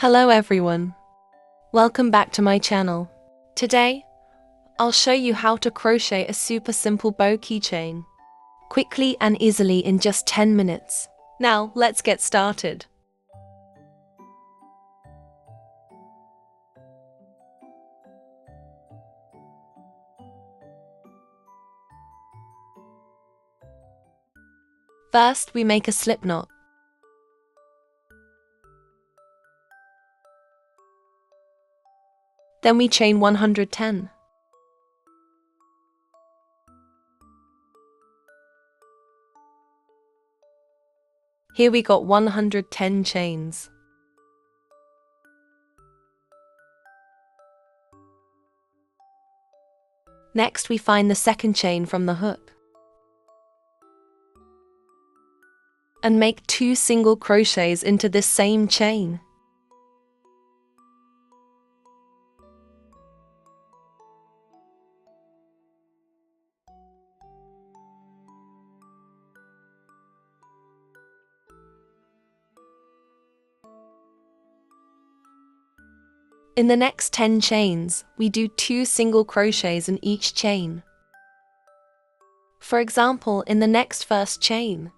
Hello everyone. Welcome back to my channel. Today, I'll show you how to crochet a super simple bow keychain. Quickly and easily in just 10 minutes. Now, let's get started. First, we make a slip knot. Then we chain 110. Here we got 110 chains. Next, we find the second chain from the hook and make 2 single crochets into this same chain. In the next 10 chains, we do 2 single crochets in each chain. For example, in the next first chain,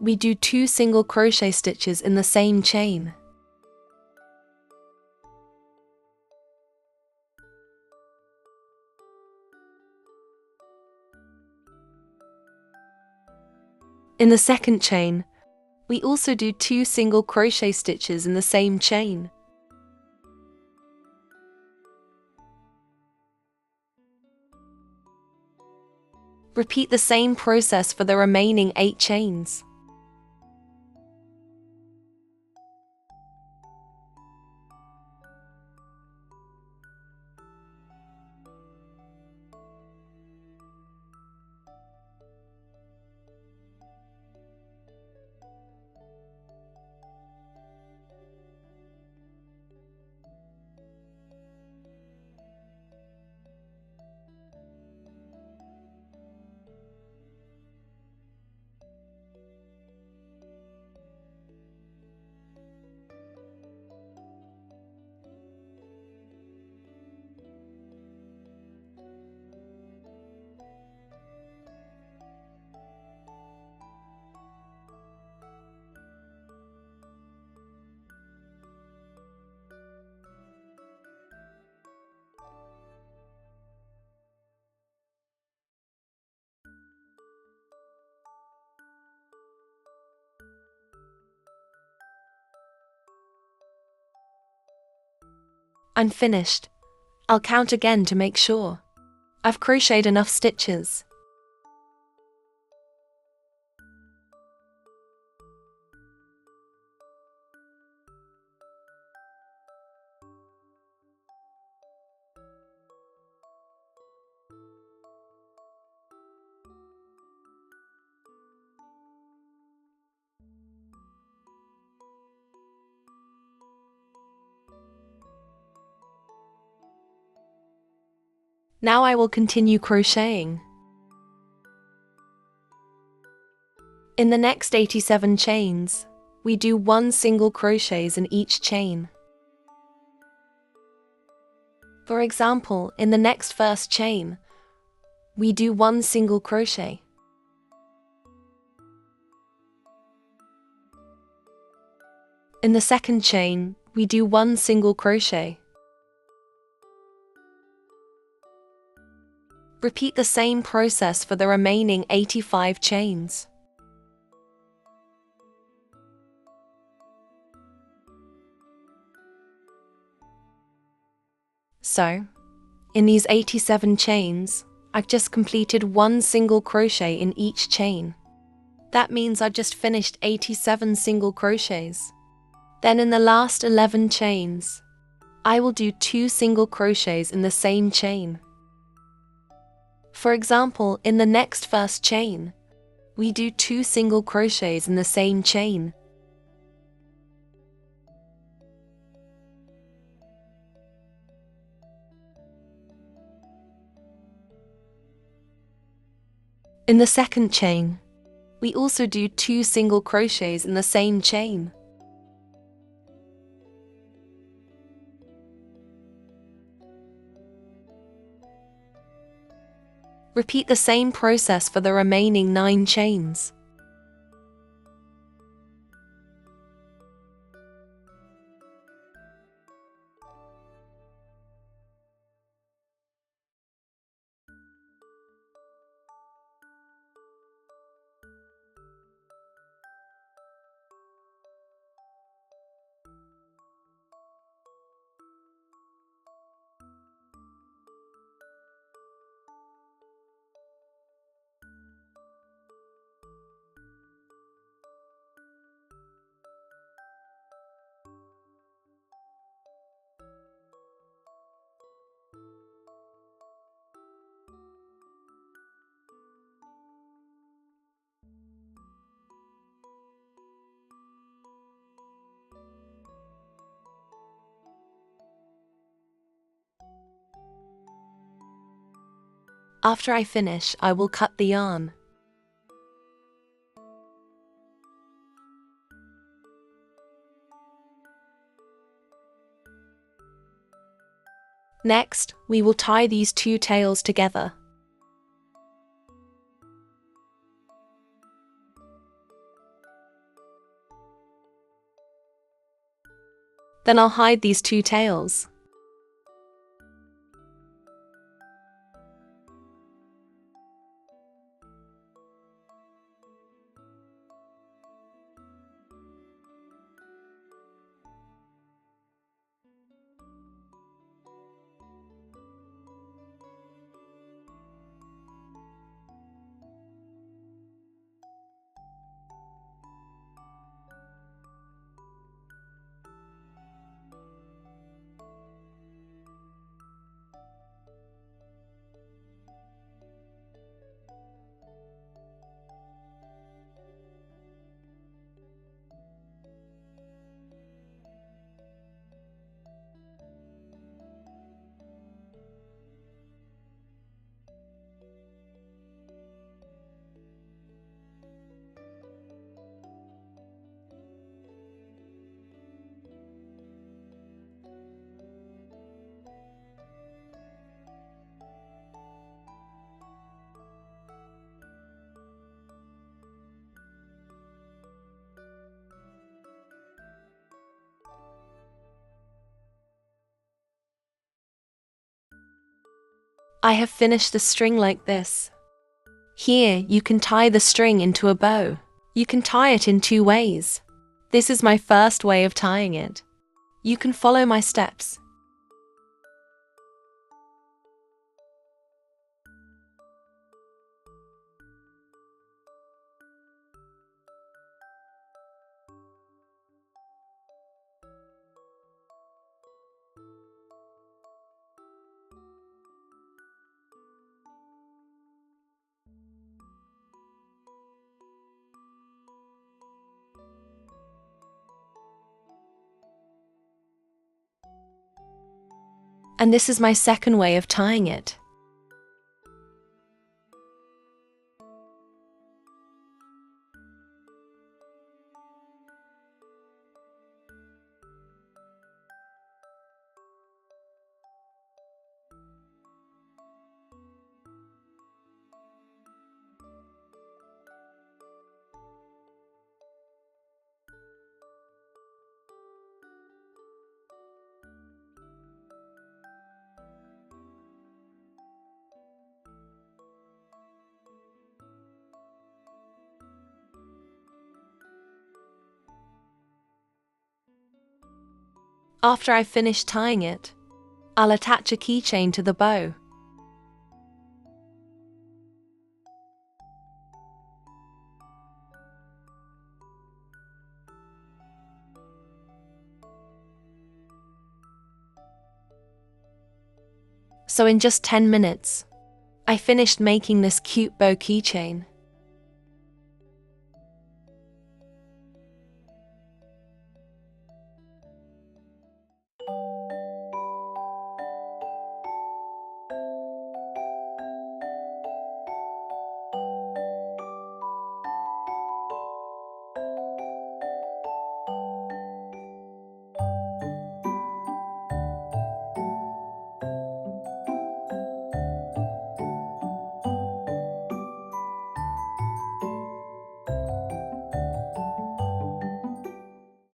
we do 2 single crochet stitches in the same chain. In the second chain, we also do 2 single crochet stitches in the same chain. Repeat the same process for the remaining 8 chains. I'm finished. I'll count again to make sure I've crocheted enough stitches. Now I will continue crocheting. In the next 87 chains, we do 1 single crochets in each chain. For example, in the next first chain, we do 1 single crochet. In the second chain, we do 1 single crochet. Repeat the same process for the remaining 85 chains. So, in these 87 chains, I've just completed 1 single crochet in each chain. That means I've just finished 87 single crochets. Then in the last 11 chains, I will do 2 single crochets in the same chain. For example, in the next first chain, we do 2 single crochets in the same chain. In the second chain, we also do 2 single crochets in the same chain. Repeat the same process for the remaining 9 chains. After I finish, I will cut the yarn. Next, we will tie these 2 tails together. Then I'll hide these 2 tails. I have finished the string like this. Here, you can tie the string into a bow. You can tie it in 2 ways. This is my first way of tying it. You can follow my steps. And this is my second way of tying it. After I finish tying it, I'll attach a keychain to the bow. So in just 10 minutes, I finished making this cute bow keychain.